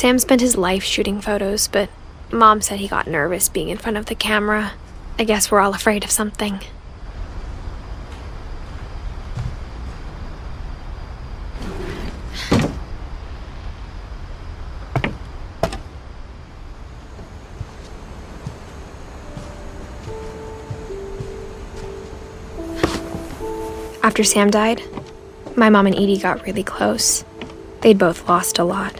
Sam spent his life shooting photos, but Mom said he got nervous being in front of the camera. I guess we're all afraid of something. After Sam died, my mom and Edie got really close. They'd both lost a lot.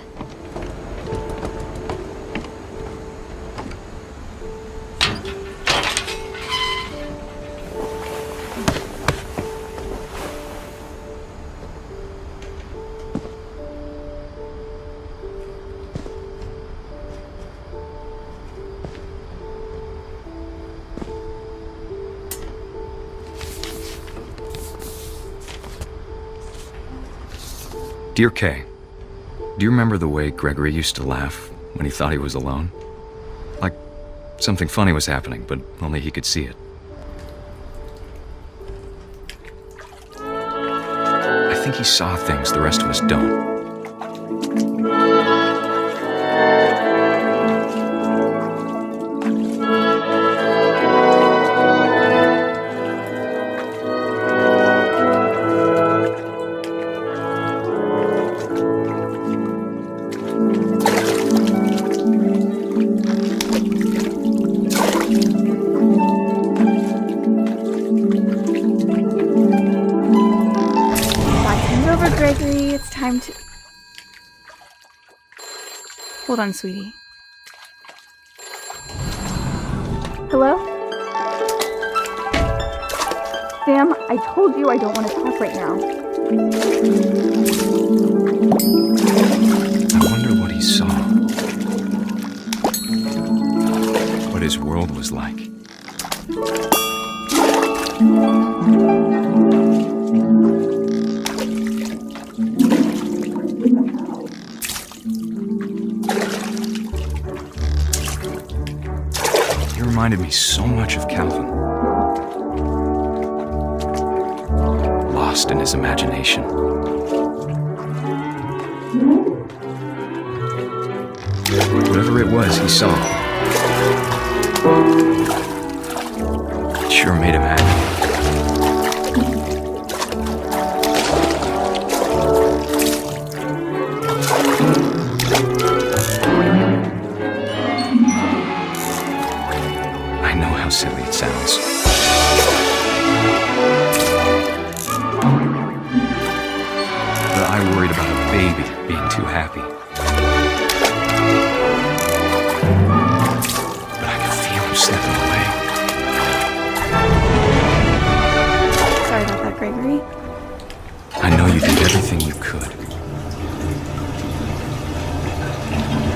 Dear Kay, do you remember the way Gregory used to laugh when he thought he was alone? Like something funny was happening, but only he could see it. I think he saw things the rest of us don't. Gregory, it's time to... Hold on, sweetie. Hello? Sam, I told you I don't want to talk right now. I wonder what he saw. What his world was like. Reminded me so much of Calvin. Lost in his imagination. Whatever it was he saw, it sure made him happy. Silly it sounds. But I worried about a baby being too happy. But I could feel him slipping away. Sorry about that, Gregory. I know you did everything you could.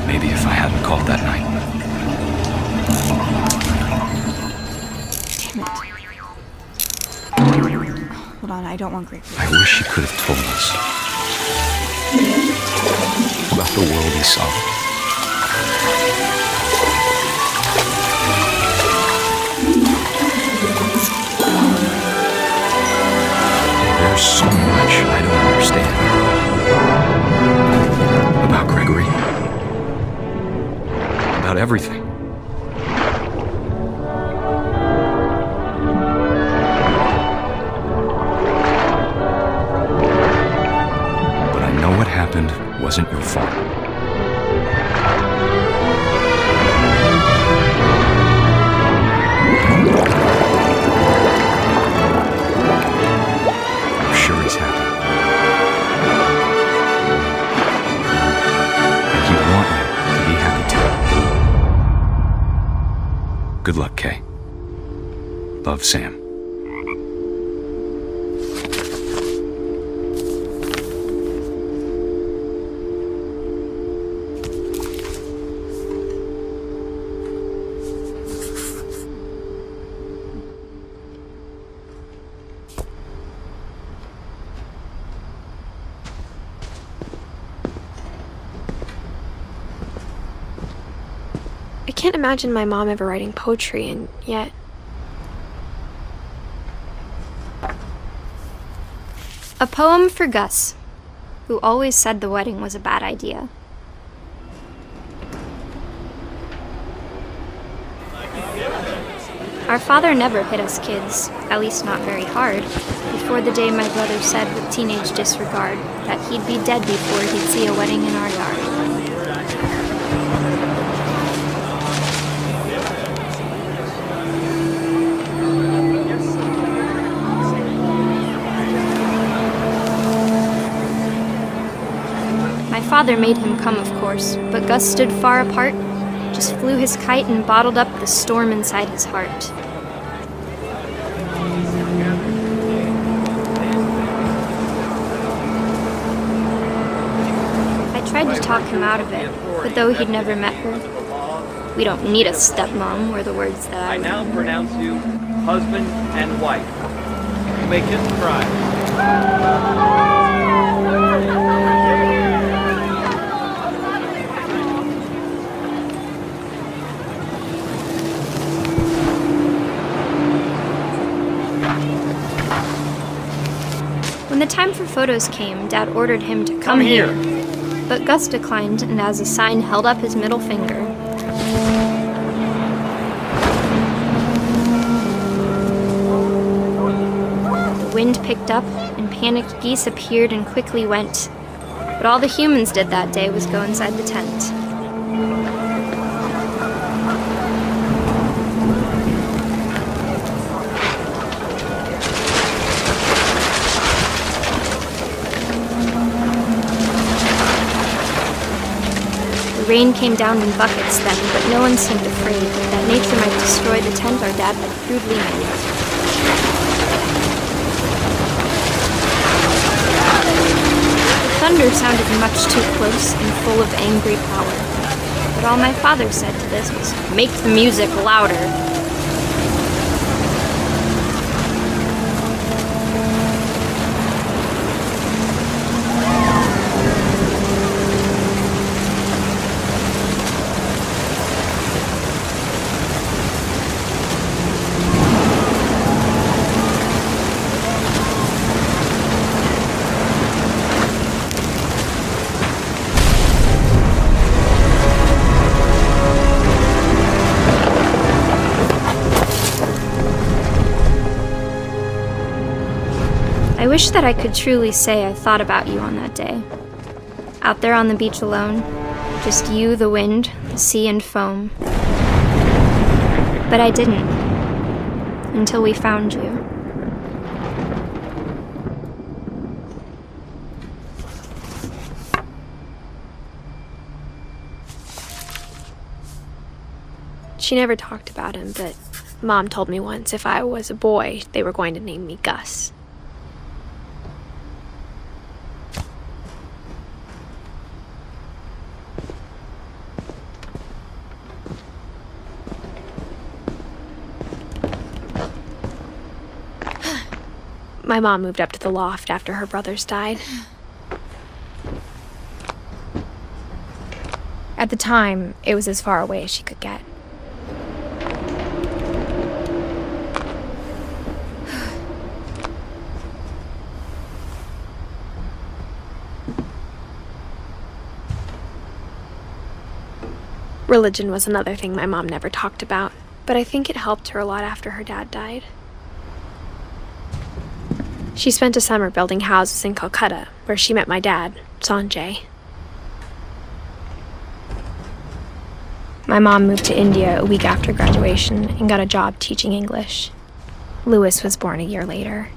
Maybe if I hadn't called that night. Hold on, I don't want Gregory. I wish he could have told us about the world he saw. There's so much I don't understand about Gregory, about everything. What happened wasn't your fault. I'm sure he's happy. And he'd want you to be happy too. Good luck, Kay. Love, Sam. I can't imagine my mom ever writing poetry, and yet... A poem for Gus, who always said the wedding was a bad idea. Our father never hit us kids, at least not very hard, before the day my brother said with teenage disregard that he'd be dead before he'd see a wedding in our yard. My father made him come, of course, but Gus stood far apart, just flew his kite and bottled up the storm inside his heart. I tried to talk him out of it, but though he'd never met her, "We don't need a stepmom," were the words that I now pronounce you husband and wife. You may kiss the bride. When the time for photos came, Dad ordered him to come here. But Gus declined, and as a sign held up his middle finger. The wind picked up, and panicked geese appeared and quickly went. But all the humans did that day was go inside the tent. The rain came down in buckets then, but no one seemed afraid that nature might destroy the tent our dad had crudely made. The thunder sounded much too close and full of angry power, but all my father said to this was, "Make the music louder." I wish that I could truly say I thought about you on that day. Out there on the beach alone, just you, the wind, the sea, and foam. But I didn't, until we found you. She never talked about him, but Mom told me once if I was a boy, they were going to name me Gus. My mom moved up to the loft after her brothers died. At the time, it was as far away as she could get. Religion was another thing my mom never talked about, but I think it helped her a lot after her dad died. She spent a summer building houses in Calcutta, where she met my dad, Sanjay. My mom moved to India a week after graduation and got a job teaching English. Louis was born a year later.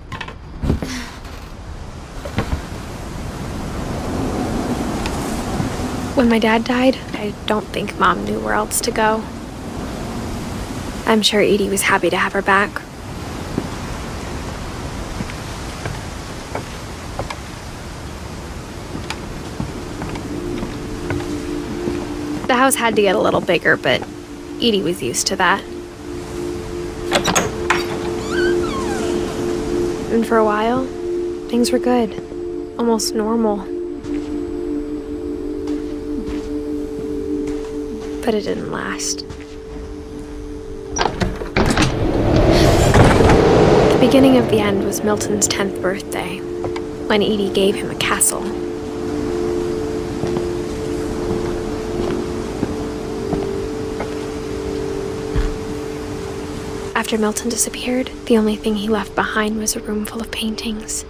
When my dad died, I don't think Mom knew where else to go. I'm sure Edie was happy to have her back. The house had to get a little bigger, but Edie was used to that. And for a while, things were good, almost normal. But it didn't last. The beginning of the end was Milton's 10th birthday, when Edie gave him a castle. After Milton disappeared, the only thing he left behind was a room full of paintings.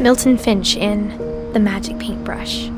Milton Finch in The Magic Paintbrush.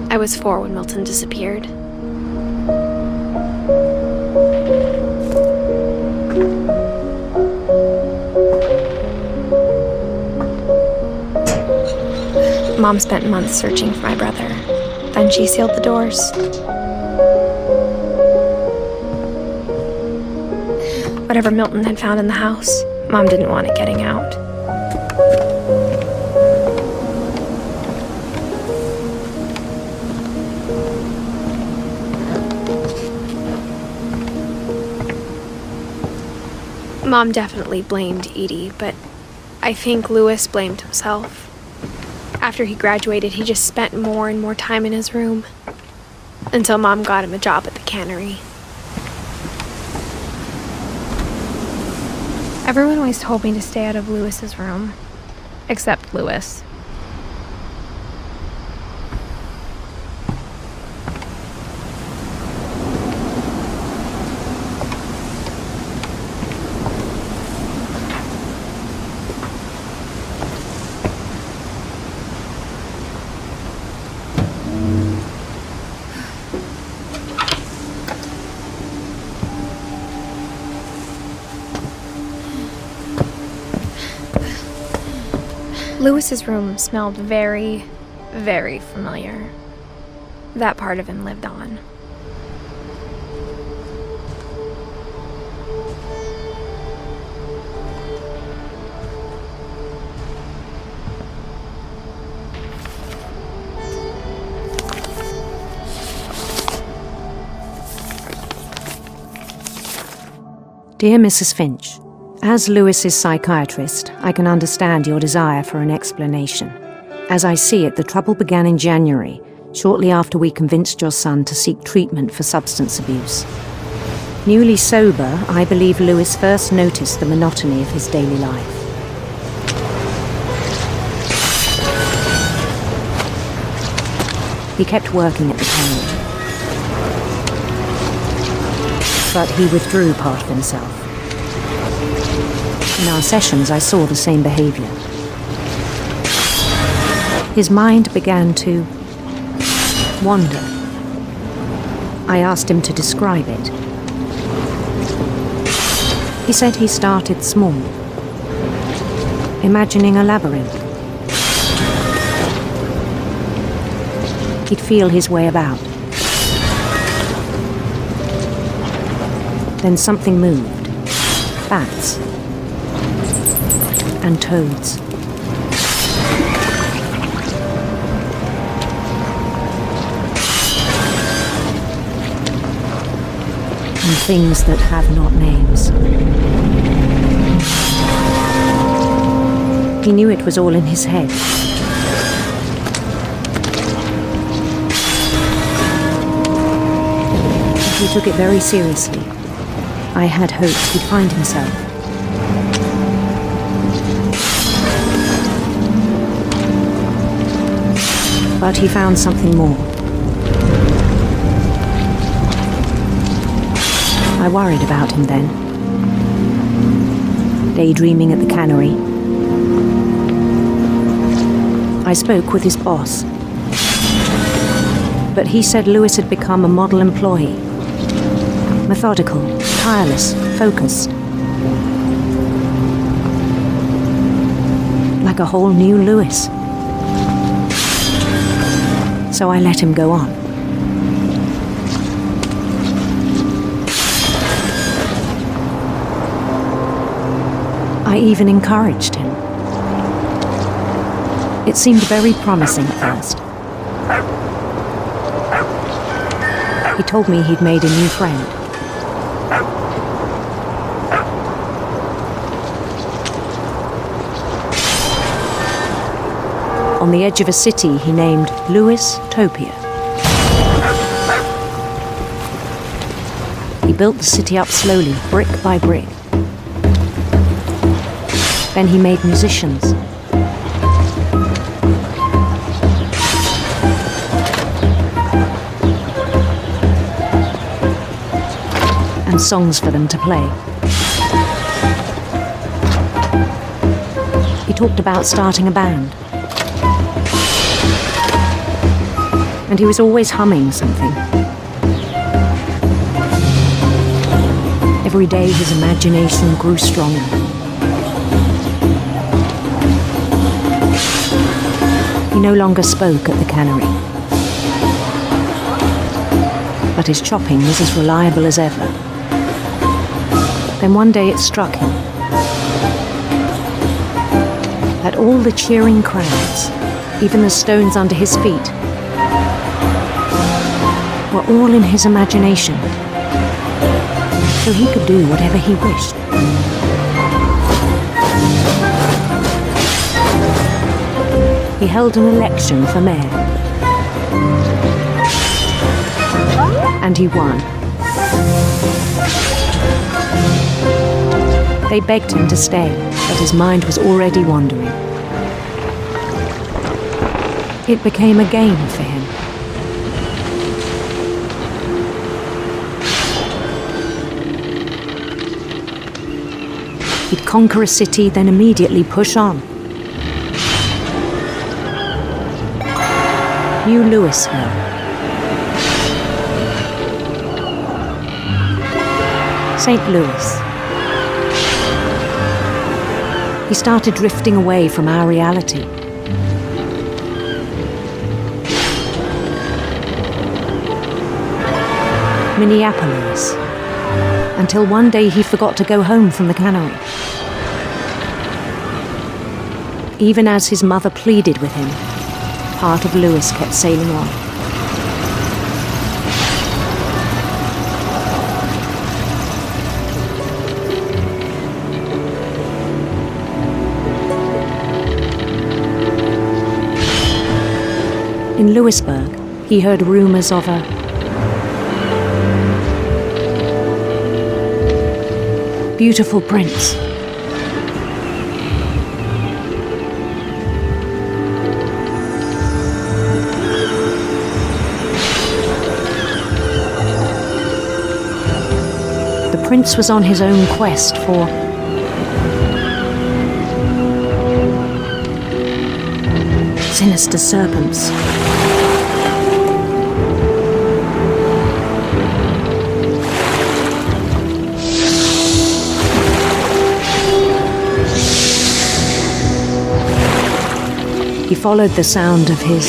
I was 4 when Milton disappeared. Mom spent months searching for my brother. Then she sealed the doors. Whatever Milton had found in the house, Mom didn't want it getting out. Mom definitely blamed Edie, but I think Lewis blamed himself. After he graduated, he just spent more and more time in his room, until Mom got him a job at the cannery. Everyone always told me to stay out of Lewis's room, except Lewis. Lewis's room smelled very, very familiar. That part of him lived on. Dear Mrs. Finch, as Lewis's psychiatrist, I can understand your desire for an explanation. As I see it, the trouble began in January, shortly after we convinced your son to seek treatment for substance abuse. Newly sober, I believe Lewis first noticed the monotony of his daily life. He kept working at the cannery, but he withdrew part of himself. In our sessions, I saw the same behavior. His mind began to wander. I asked him to describe it. He said he started small, imagining a labyrinth. He'd feel his way about. Then something moved. Bats. And toads. And things that have not names. He knew it was all in his head. He took it very seriously. I had hoped he'd find himself. But he found something more. I worried about him then. Daydreaming at the cannery, I spoke with his boss. But he said Lewis had become a model employee. Methodical, tireless, focused. Like a whole new Lewis. So I let him go on. I even encouraged him. It seemed very promising at first. He told me he'd made a new friend. On the edge of a city he named Lewis Topia. He built the city up slowly, brick by brick. Then he made musicians. And songs for them to play. He talked about starting a band. And he was always humming something. Every day his imagination grew stronger. He no longer spoke at the cannery. But his chopping was as reliable as ever. Then one day it struck him that all the cheering crowds, even the stones under his feet, were all in his imagination, so he could do whatever he wished. He held an election for mayor. And he won. They begged him to stay, but his mind was already wandering. It became a game for him. He'd conquer a city, then immediately push on. New Louisville. St. Louis. He started drifting away from our reality. Minneapolis. Until one day he forgot to go home from the cannery. Even as his mother pleaded with him, part of Lewis kept sailing on. In Lewisburg, he heard rumors of a beautiful prince. The prince was on his own quest for sinister serpents. He followed the sound of his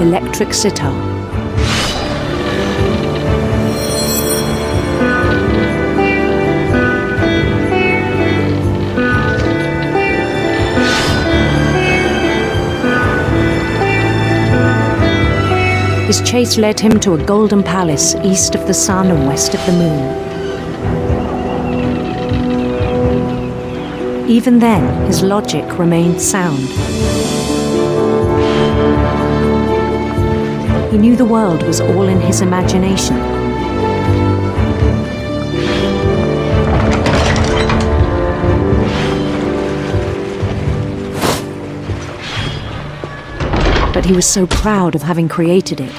electric sitar. His chase led him to a golden palace east of the sun and west of the moon. Even then, his logic remained sound. He knew the world was all in his imagination. but he was so proud of having created it.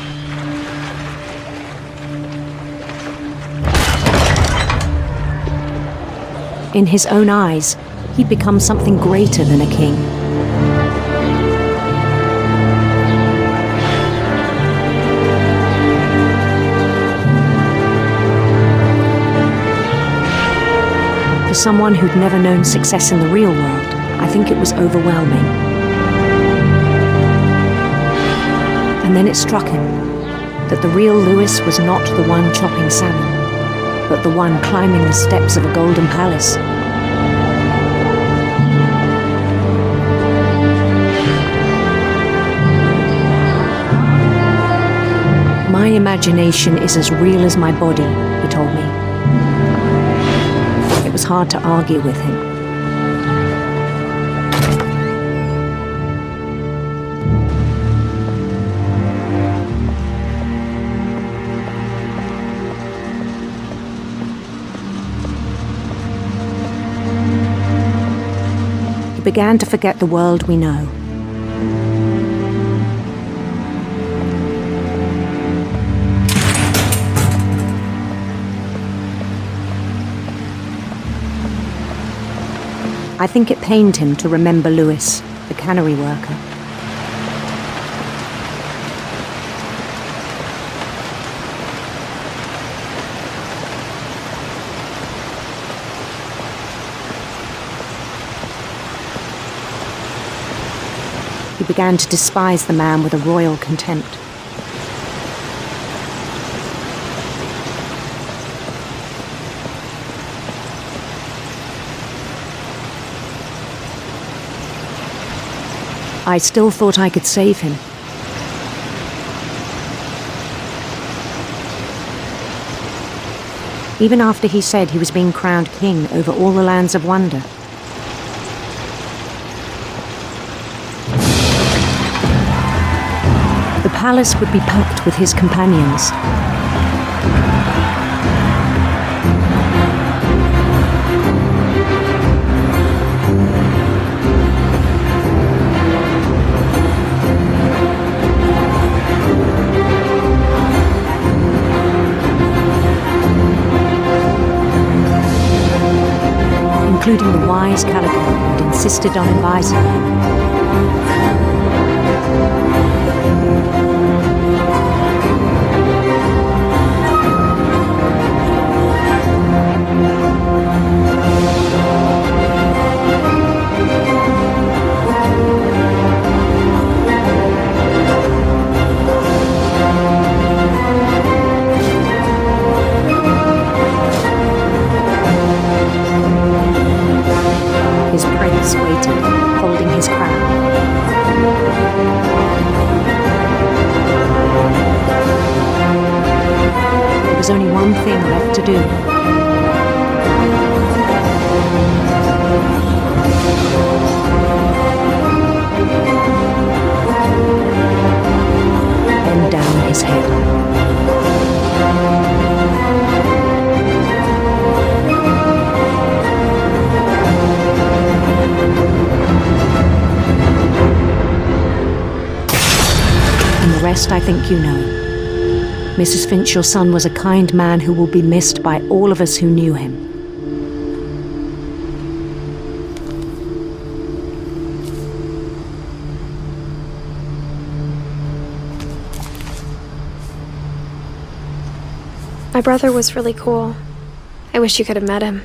In his own eyes, he'd become something greater than a king. For someone who'd never known success in the real world, I think it was overwhelming. And then it struck him that the real Lewis was not the one chopping salmon, but the one climbing the steps of a golden palace. My imagination is as real as my body, he told me. It was hard to argue with him. He began to forget the world we know. I think it pained him to remember Lewis, the cannery worker. He began to despise the man with a royal contempt. I still thought I could save him. Even after he said he was being crowned king over all the lands of wonder. The palace would be packed with his companions. Including the wise Calico who'd insisted on advising him. His prince waited, holding his crown. There was only one thing left to do. Bend down his head. The rest I think you know. Mrs. Finch, your son was a kind man who will be missed by all of us who knew him. My brother was really cool. I wish you could have met him.